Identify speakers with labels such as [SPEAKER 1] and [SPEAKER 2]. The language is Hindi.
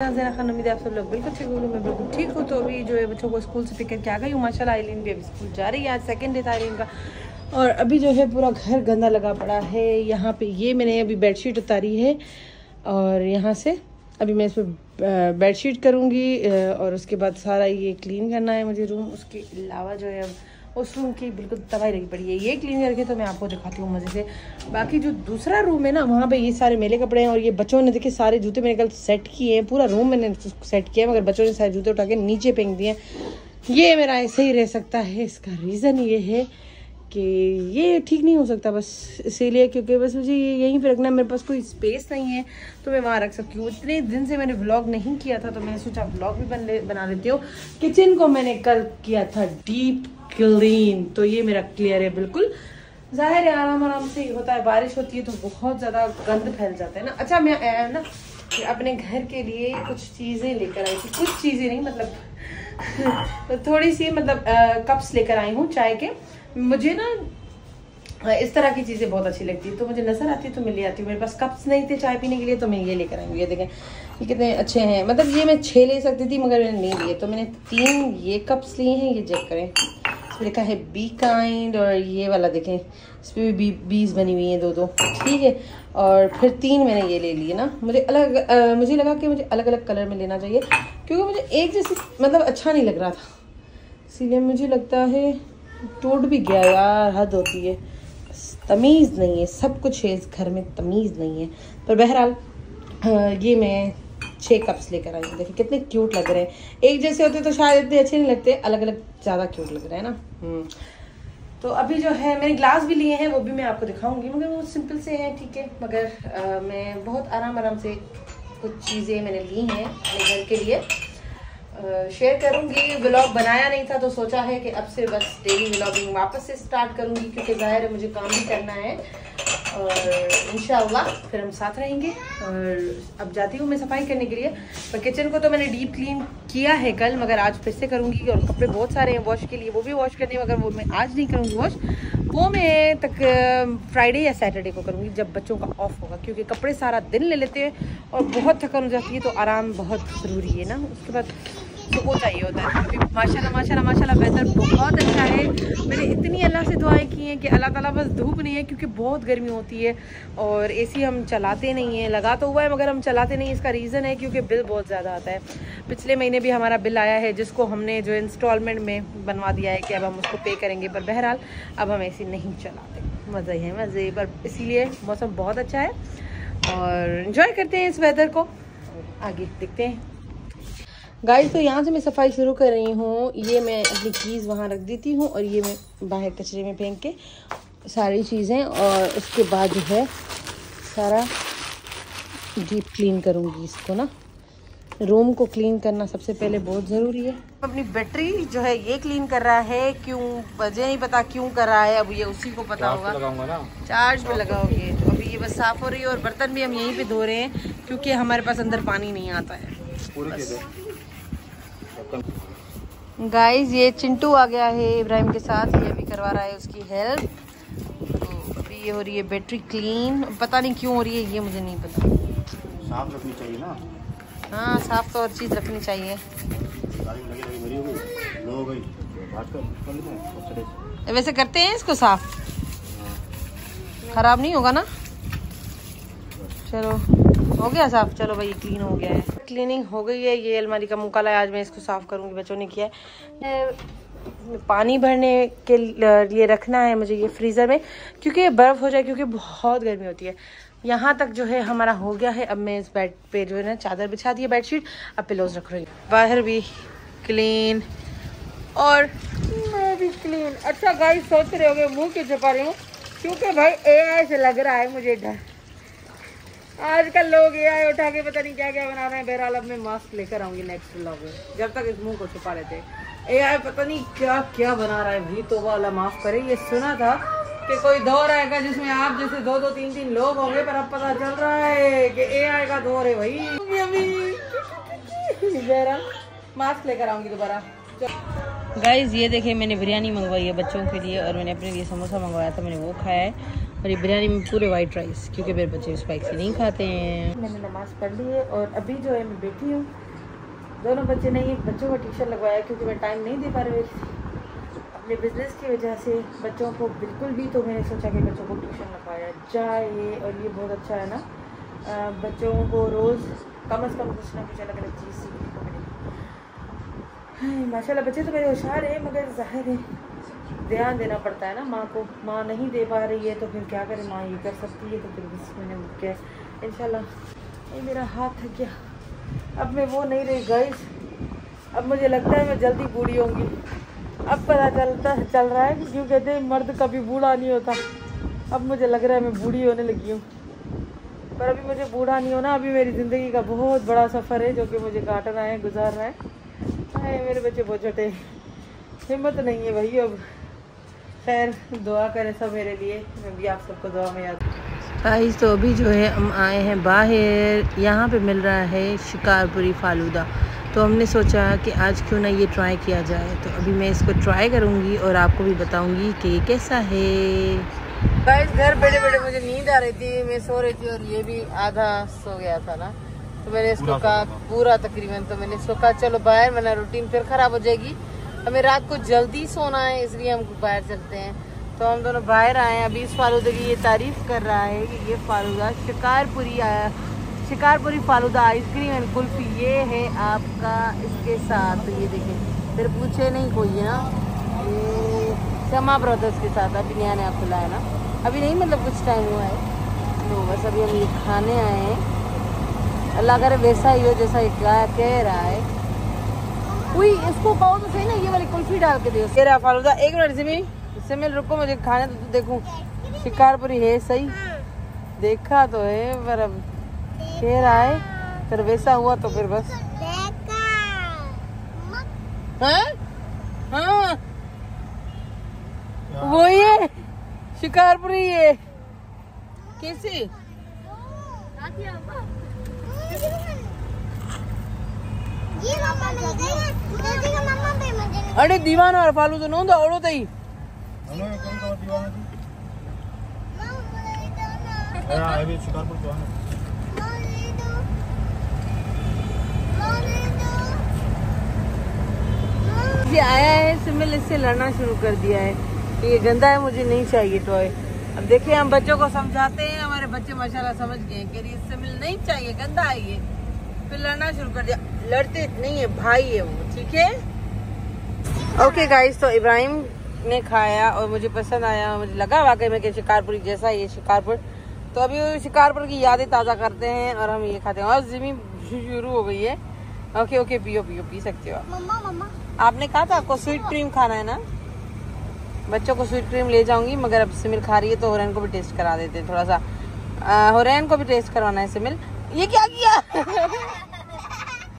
[SPEAKER 1] ज़रा खान उम्मीद है आप सब लोग बिल्कुल ठीक होंगे। मैं बिल्कुल ठीक हूँ। तो अभी जो है बच्चों को स्कूल से पिक करके आ गई हूँ। माशाल्लाह आइलिन भी अभी स्कूल जा रही है। आज सेकंड डे था आइलिन का। और अभी जो है पूरा घर गंदा लगा पड़ा है। यहाँ पे ये मैंने अभी बेडशीट उतारी है और यहाँ से अभी मैं इस पर बेडशीट करूँगी और उसके बाद सारा ये क्लीन करना है मुझे रूम। उसके अलावा जो है उस रूम की बिल्कुल तबाही लगी पड़ी है। ये क्लीन करके तो मैं आपको दिखाती हूँ मज़े से। बाकी जो दूसरा रूम है ना, वहाँ पे ये सारे मेले कपड़े हैं और ये बच्चों ने देखे सारे जूते मैंने कल सेट किए हैं। पूरा रूम मैंने सेट किया है मगर बच्चों ने सारे जूते उठा के नीचे फेंक दिए। ये मेरा ऐसे ही रह सकता है। इसका रीज़न ये है कि ये ठीक नहीं हो सकता, बस इसीलिए क्योंकि बस मुझे ये यहीं पे रखना है। मेरे पास कोई स्पेस नहीं है तो मैं वहाँ रख सकती हूँ। इतने दिन से मैंने व्लॉग नहीं किया था तो मैंने सोचा व्लॉग भी बना लेती हूँ। किचन को मैंने कल किया था डीप क्लीन, तो ये मेरा क्लियर है बिल्कुल। जाहिर है आराम से होता है। बारिश होती है तो बहुत ज़्यादा गंद फैल जाता है ना। अच्छा मैं ना अपने घर के लिए कुछ चीज़ें लेकर आई थी। कुछ चीज़ें नहीं मतलब थोड़ी सी मतलब कप्स लेकर आई हूँ चाय के। मुझे ना इस तरह की चीज़ें बहुत अच्छी लगती है तो मुझे नज़र आती है तो मैं ले आती हूँ। मेरे पास कप्स नहीं थे चाय पीने के लिए तो मैं ये लेकर आई हूँ। ये देखें ये कितने अच्छे हैं। मतलब ये मैं 6 ले सकती थी मगर मैंने नहीं लिए तो मैंने 3 ये कप्स लिए हैं। ये चेक करें, इसमें लिखा है बी काइंड। और ये वाला देखें इसमें भी बीज बनी हुई हैं 2-2, ठीक है। और फिर 3 मैंने ये ले लिए ना। मुझे मुझे लगा कि मुझे अलग अलग कलर में लेना चाहिए क्योंकि मुझे एक जैसे मतलब अच्छा नहीं लग रहा था। इसीलिए मुझे लगता है टूट भी गया यार, हद होती है। तमीज़ नहीं है, सब कुछ है इस घर में, तमीज़ नहीं है। पर बहरहाल ये मैं 6 कप्स लेकर आई हूँ। देखिए कितने क्यूट लग रहे हैं। एक जैसे होते तो शायद इतने अच्छे नहीं लगते, अलग अलग ज़्यादा क्यूट लग रहे हैं ना। तो अभी जो है मैंने ग्लास भी लिए हैं, वो भी मैं आपको दिखाऊंगी मगर वो सिंपल से हैं, ठीक है। मगर मैं बहुत आराम से कुछ चीज़ें मैंने ली हैं अपने घर के लिए, शेयर करूंगी। व्लॉग बनाया नहीं था तो सोचा है कि अब से बस डेली व्लॉगिंग वापस से स्टार्ट करूंगी क्योंकि जाहिर है मुझे काम भी करना है और इंशाअल्लाह फिर हम साथ रहेंगे। और अब जाती हूँ मैं सफाई करने के लिए। पर किचन को तो मैंने डीप क्लीन किया है कल मगर आज फिर से करूँगी। और कपड़े बहुत सारे हैं वॉश के लिए, वो भी वॉश करने हैं मगर वो मैं आज नहीं करूँगी वॉश। वो मैं तक फ्राइडे या सैटरडे को करूँगी जब बच्चों का ऑफ होगा क्योंकि कपड़े सारा दिन ले लेते हैं और बहुत थकान हो जाती है तो आराम बहुत ज़रूरी है ना। उसके बाद सुकून चाहिए होता है। अभी माशाल्लाह वेदर बहुत अच्छा है। मैंने इतनी अल्लाह से दुआएं की हैं कि अल्लाह ताला बस धूप नहीं है क्योंकि बहुत गर्मी होती है और एसी हम चलाते नहीं हैं। लगा तो हुआ है मगर हम चलाते नहीं। इसका रीज़न है क्योंकि बिल बहुत ज़्यादा आता है। पिछले महीने भी हमारा बिल आया है जिसको हमने जो इंस्टॉलमेंट में बनवा दिया है कि अब हम उसको पे करेंगे। पर बहरहाल अब हम एसी नहीं चलाते। मज़े हैं मज़े। पर इसीलिए मौसम बहुत अच्छा है और इन्जॉय करते हैं इस वेदर को। आगे देखते हैं गाइस। तो यहाँ से मैं सफाई शुरू कर रही हूँ। ये मैं अपनी कीज़ वहाँ रख देती हूँ और ये मैं बाहर कचरे में फेंक के सारी चीज़ें और उसके बाद जो है सारा डीप क्लीन करूँगी इसको ना। रूम को क्लीन करना सबसे पहले बहुत ज़रूरी है। अपनी बैटरी जो है ये क्लीन कर रहा है, क्यों मुझे नहीं पता क्यों कर रहा है। अब ये उसी को पता होगा। चार्ज पे लगाओगे तो अभी ये बस साफ़ हो रही है और बर्तन भी हम यहीं पे धो रहे हैं क्योंकि हमारे पास अंदर पानी नहीं आता है। गाइस ये चिंटू आ गया है इब्राहिम के साथ, ये भी करवा रहा है उसकी हेल्प। तो अभी ये हो रही है बैटरी क्लीन। पता नहीं क्यों हो रही है ये मुझे नहीं पता।
[SPEAKER 2] साफ रखनी चाहिए ना।
[SPEAKER 1] हाँ साफ तो हर चीज़ रखनी चाहिए। वैसे करते हैं इसको साफ, खराब नहीं होगा ना। चलो हो गया साफ। चलो भाई क्लीन हो गया है, क्लीनिंग हो गई है। ये अलमारी का मुँह काला है, आज मैं इसको साफ करूँगी। बच्चों ने किया है। पानी भरने के लिए रखना है मुझे ये फ्रीज़र में क्योंकि ये बर्फ़ हो जाए क्योंकि बहुत गर्मी होती है। यहाँ तक जो है हमारा हो गया है। अब मैं इस बेड पे जो है ना चादर बिछा दी है, बेडशीट। अब पिलोज रख रही हूँ। बाहर भी क्लीन और मैं भी क्लीन। अच्छा गाइस सोच रहे होगे मुँह क्यों छुपा रही हूँ क्योंकि भाई AI से लग रहा है मुझे डर। आजकल लोग AI उठा के पता नहीं क्या क्या बना रहे हैं। बहरहाल अब मैं मास्क लेकर आऊंगी नेक्स्ट व्लॉग में। जब तक इस मुंह को छुपा लेते AI पता नहीं क्या क्या बना रहा है भाई। तो वाला माफ करे। ये सुना था कि कोई दौर आएगा जिसमें आप जैसे 2-2 3-3 लोग होंगे पर अब पता चल रहा है कि AI का दौर है भाई। बहरहाल मास्क लेकर आऊंगी दोबारा। गाइज ये देखिए मैंने बिरयानी मंगवाई है बच्चों के लिए और मैंने अपने लिए समोसा मंगवाया था, मैंने वो खाया है। और ये बिरयानी में पूरे वाइट राइस, क्योंकि मेरे बच्चे स्पाइसी नहीं खाते हैं। मैंने नमाज़ पढ़ ली है और अभी जो है मैं बैठी हूँ। दोनों बच्चे नहीं, बच्चों को ट्यूशन लगवाया क्योंकि मैं टाइम नहीं दे पा रही अपने बिज़नेस की वजह से बच्चों को बिल्कुल भी। तो मैंने सोचा कि बच्चों को ट्यूशन लगवाया जाए और ये बहुत अच्छा है ना, बच्चों को रोज़ कम से कम कुछ ना कुछ अलग अलग चीज़ सीखने को मिले। माशाल्लाह बच्चे तो मेरे होशियार है, मगर जाहिर है ध्यान देना पड़ता है ना माँ को। माँ नहीं दे पा रही है तो फिर क्या करे, माँ ये कर सकती है तो फिर बस मैंने क्या इंशाल्लाह। ये मेरा हाथ थक गया, अब मैं वो नहीं रही गाइस। अब मुझे लगता है मैं जल्दी बूढ़ी होंगी। अब पता चल रहा है क्यों कहते हैं मर्द कभी बूढ़ा नहीं होता। अब मुझे लग रहा है मैं बूढ़ी होने लगी हूँ, पर अभी मुझे बूढ़ा नहीं होना। अभी मेरी ज़िंदगी का बहुत बड़ा सफ़र है जो कि मुझे काटना है, गुजारना है। मेरे बच्चे बहुत छोटे, हिम्मत नहीं है भाई अब। खैर दुआ करें सब मेरे लिए, मैं भी आप सबको दुआ में याद। गाइस तो अभी जो है हम आए हैं बाहर, यहाँ पे मिल रहा है शिकारपुरी फालूदा। तो हमने सोचा कि आज क्यों ना ये ट्राई किया जाए। तो अभी मैं इसको ट्राई करूँगी और आपको भी बताऊँगी कि ये कैसा है। गाइस घर बैठे बैठे मुझे नींद आ रही थी, मैं सो रही थी और ये भी आधा सो गया था ना। तो मैंने इसको कहा पूरा तकरीबन, तो मैंने इसको कहा चलो बाहर, वरना रूटीन फिर ख़राब हो जाएगी। हमें रात को जल्दी सोना है इसलिए हम बाहर चलते हैं। तो हम दोनों बाहर आए हैं। अभी इस फालूदे की ये तारीफ़ कर रहा है कि ये फालूदा शिकारपुरी फालूदा आइसक्रीम एंड कुल्फ़ी ये है आपका इसके साथ। तो ये देखें, फिर पूछे नहीं कोई है ना, ये शमा ब्रदर्स के साथ अभी नया खुला है ना, अभी नहीं मतलब कुछ टाइम हुआ है। तो बस अभी हम ये खाने आए हैं। अल्लाह करे वैसा ही हो जैसा ये कह रहा है। कोई इसको कहो तो सही ना, ये वाली कुल्फ़ी डाल के दो। तेरा फालूदा एक मिनट सिमिल रुको, मुझे खाने तो देखूं। शिकारपुरी है सही, देखा तो है पर अब कह रहा है, फिर वैसा हुआ तो फिर बस। हाँ हाँ वो ये शिकारपुरी है कैसे? अरे दीवाना और फालू तो नोंदा ओड़ो तई ये आया है सिमिल, इससे लड़ना शुरू कर दिया है कि ये गंदा है, मुझे नहीं चाहिए टॉय। अब देखिए हम बच्चों को समझाते हैं, हमारे बच्चे माशाल्लाह समझ गए कि ये सिमिल नहीं चाहिए, गंदा है ये। फिर लड़ना शुरू कर दिया। लड़ते नहीं है, भाई है वो, ठीक है। ओके गाइस, तो इब्राहिम ने खाया और मुझे पसंद आया, मुझे लगा वाकई में कि शिकारपुरी जैसा ये शिकारपुर। तो अभी शिकारपुर की यादें ताज़ा करते हैं और हम ये खाते हैं। और ज़मीन शुरू हो गई है। ओके ओके पियो पी सकते हो आप।
[SPEAKER 3] मम्मा
[SPEAKER 1] आपने कहा था आपको स्वीट क्रीम खाना है ना, बच्चों को स्वीट क्रीम ले जाऊंगी, मगर अब सिमिल खा रही है तो हुरैन को भी टेस्ट करा देते हैं थोड़ा सा। हुरैन को भी टेस्ट करवाना है सिमिल। ये क्या किया?